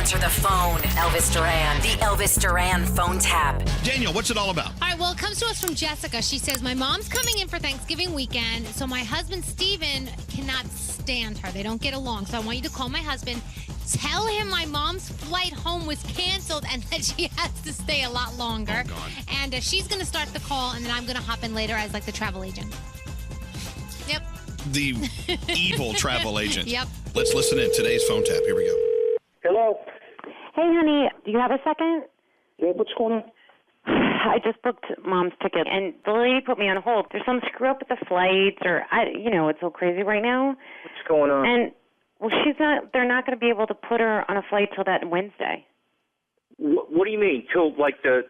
answer the phone. Elvis Duran, the Elvis Duran phone tap. Daniel, what's it all about? All right, well, it comes to us from Jessica. She says, my mom's coming in for Thanksgiving weekend, so my husband, Steven, cannot stand her. They don't get along. So I want you to call my husband, tell him my mom's flight home was canceled and that she has to stay a lot longer. Oh, God. And she's going to start the call, and then I'm going to hop in later as, like, the travel agent. Yep. The evil travel agent. Yep. Let's listen in today's phone tap. Here we go. Hello. Hey, honey, do you have a second? Yeah, what's going on? I just booked Mom's ticket, and the lady put me on hold. There's some screw up with the flights, or it's so crazy right now. What's going on? And well, they're not going to be able to put her on a flight till that Wednesday. What do you mean? Till like the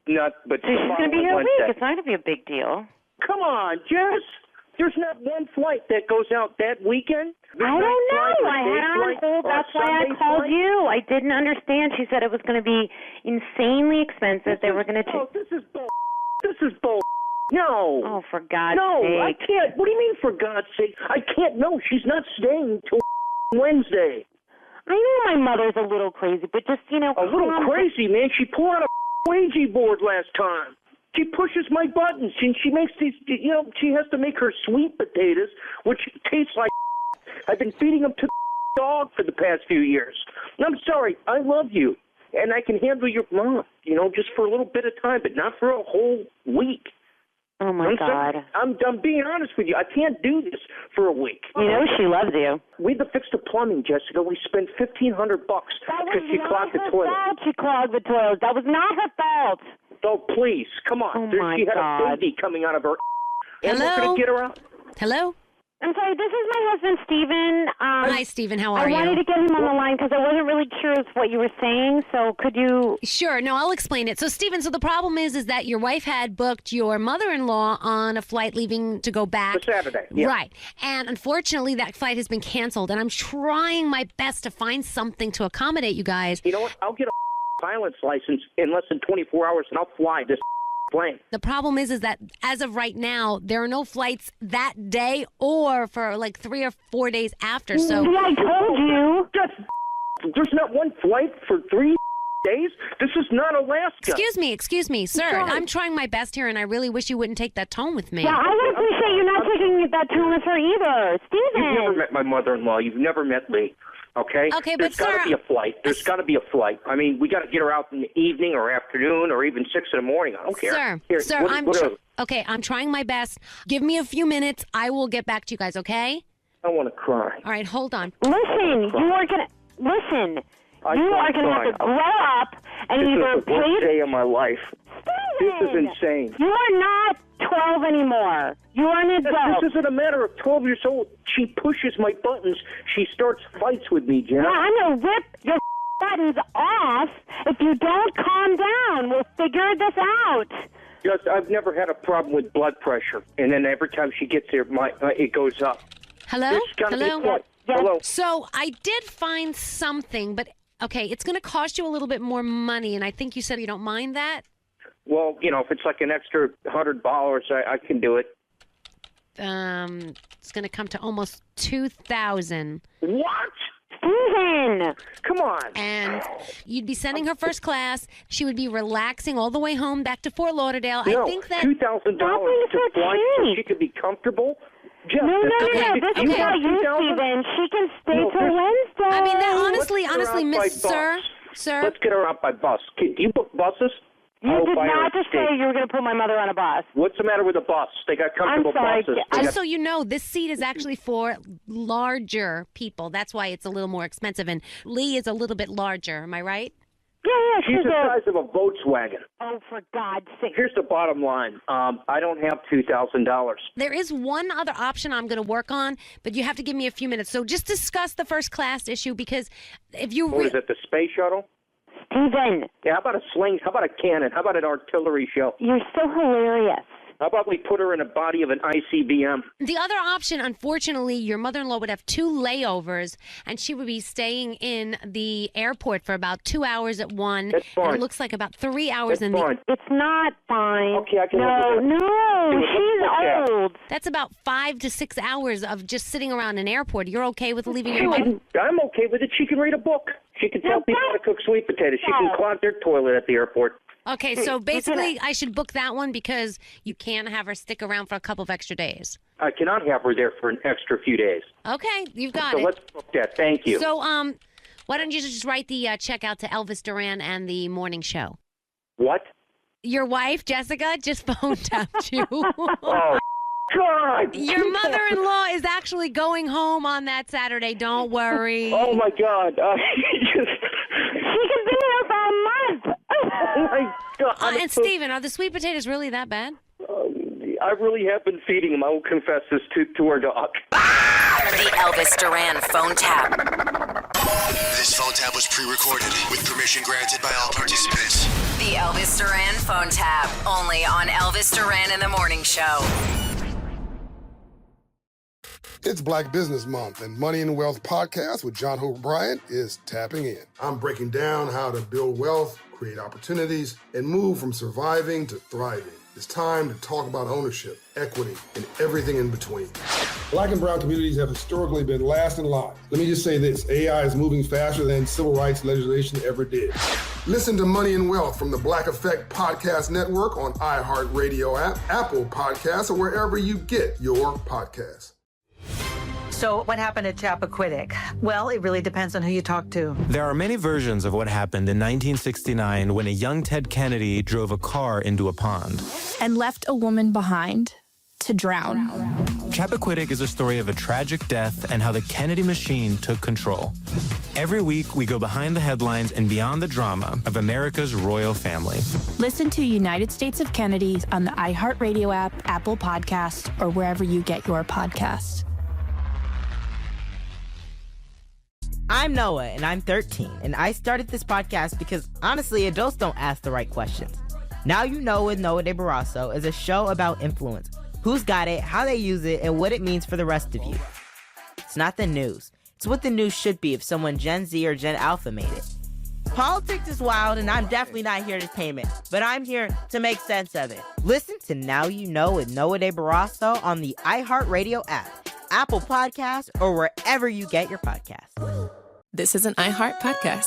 not? But So she's going to be here a Wednesday. week. It's not going to be a big deal. Come on, Jess. There's not one flight that goes out that weekend. I don't know. I had her on hold. That's why I called you. I didn't understand. She said it was going to be insanely expensive. They were going to. Oh, this is bull. This is bull. No. Oh, for God's no, sake! I can't. What do you mean, for God's sake? I can't. No, she's not staying till Wednesday. I know my mother's a little crazy, but just A little crazy, man. She pulled out a Ouija board last time. She pushes my buttons, and she makes these, she has to make her sweet potatoes, which taste like I've been feeding them to the dog for the past few years. And I'm sorry, I love you, and I can handle your mom, just for a little bit of time, but not for a whole week. Oh, my God. I'm being honest with you. I can't do this for a week. You know she loves you. We had to fix the plumbing, Jessica. We spent $1,500 because she clogged the toilet. She clogged the toilet. That was not her fault. Oh, please, come on. Oh, my She had God. a baby coming out of her. And we're Hello? going to get her out. Hello? I'm sorry, this is my husband, Steven. Hi, Steven. How are I you? wanted to get him on the line because I wasn't really curious what you were saying, so could you... Sure. No, I'll explain it. So, Steven, the problem is that your wife had booked your mother-in-law on a flight leaving to go back. For Saturday, yeah. Right. And unfortunately, that flight has been canceled. And I'm trying my best to find something to accommodate you guys. You know what? I'll get a pilot's license in less than 24 hours, and I'll fly this plane. The problem is that as of right now, there are no flights that day or for like 3 or 4 days after. So See, I told you. There's not one flight for 3 days? This is not Alaska. Excuse me, sir. Sorry. I'm trying my best here, and I really wish you wouldn't take that tone with me. Yeah, I would appreciate you not taking that tone with her either. You've never Steven. met my mother-in-law. You've never met Lee. Okay? Okay, There's but got sir, to be a flight. There's got to be a flight. I mean, we got to get her out in the evening or afternoon or even 6 in the morning. I don't care. Sir, Here, sir, whatever. okay. I'm trying my best. Give me a few minutes. I will get back to you guys. Okay? I want to cry. All right. Hold on. Listen, you are going to... Listen. I You can't are going to have cry. to grow up and This either is the worst pay... day of my life. This is Steven! insane. You are not 12 anymore. You are an adult. This isn't a matter of 12 years old. She pushes my buttons. She starts fights with me, Jen. Yeah, I'm going to rip your buttons off if you don't calm down. We'll figure this out. Just, I've never had a problem with blood pressure, and then every time she gets there, it goes up. Hello? There's got to be a Hello? point. Yes. Hello? So I did find something, but okay, it's going to cost you a little bit more money, and I think you said you don't mind that. Well, if it's like an extra $100, I can do it. It's going to come to almost $2,000. What? Steven! Come on. And you'd be sending her first class. She would be relaxing all the way home back to Fort Lauderdale. No, I think that $2,000 Nothing to so fly so cheap. she could be comfortable. Jeff, No. This okay. is about you, $2,000? Steven. She can stay No, till this- Wednesday. I mean that Let's get her honestly, out by Miss Sir, bus. sir. Let's get her out by bus. Do you book buses? You did not just say you were going to put my mother on a bus. What's the matter with the bus? They got comfortable sorry. buses. They Just got- so you know, this seat is actually for larger people. That's why it's a little more expensive. And Lee is a little bit larger. Am I right? Yeah, She's she's the a... size of a Volkswagen. Oh, for God's sake. Here's the bottom line. I don't have $2,000. There is one other option I'm going to work on, but you have to give me a few minutes. So just discuss the first class issue because if you... What is it, the space shuttle? Steven, Yeah, how about a sling? How about a cannon? How about an artillery shell? you're so hilarious. How about we put her in a body of an ICBM? The other option, unfortunately, your mother-in-law would have 2 layovers, and she would be staying in the airport for about 2 hours at one. That's fine. And it looks like about 3 hours That's in fine. the. It's not fine. Okay, I can live with that. No, she's old. That's about 5 to 6 hours of just sitting around an airport. You're okay with leaving your mother? I'm okay with it. She can read a book. She can tell people how to cook sweet potatoes. She can clog their toilet at the airport. Okay, so basically, I should book that one because you can't have her stick around for a couple of extra days. I cannot have her there for an extra few days. Okay, you've got So it. let's book that. Thank you. So, why don't you just write the check out to Elvis Duran and the morning show? What? Your wife, Jessica, just phone tapped you. Oh, God! Your mother-in-law is actually going home on that Saturday. Don't worry. Oh, my God. She can be here for a month. Oh, my God. And Steven, are the sweet potatoes really that bad? I really have been feeding him. I will confess this to our dog. The Elvis Duran phone tap. This phone tap was pre-recorded with permission granted by all participants. The Elvis Duran phone tap. Only on Elvis Duran in the Morning Show. It's Black Business Month, and Money and Wealth podcast with John Hope Bryant is tapping in. I'm breaking down how to build wealth, create opportunities, and move from surviving to thriving. It's time to talk about ownership, equity, and everything in between. Black and brown communities have historically been last in line. Let me just say this, AI is moving faster than civil rights legislation ever did. Listen to Money and Wealth from the Black Effect Podcast Network on iHeartRadio app, Apple Podcasts, or wherever you get your podcasts. So what happened at Chappaquiddick? Well, it really depends on who you talk to. There are many versions of what happened in 1969 when a young Ted Kennedy drove a car into a pond and left a woman behind to drown. Chappaquiddick is a story of a tragic death and how the Kennedy machine took control. Every week, we go behind the headlines and beyond the drama of America's royal family. Listen to United States of Kennedys on the iHeartRadio app, Apple Podcasts, or wherever you get your podcasts. I'm Noah, and I'm 13, and I started this podcast because, honestly, adults don't ask the right questions. Now You Know with Noah De Barrasso is a show about influence, who's got it, how they use it, and what it means for the rest of you. It's not the news. It's what the news should be if someone Gen Z or Gen Alpha made it. Politics is wild, and I'm definitely not here to tame it, but I'm here to make sense of it. Listen to Now You Know with Noah De Barrasso on the iHeartRadio app, Apple Podcasts, or wherever you get your podcasts. This is an iHeart podcast.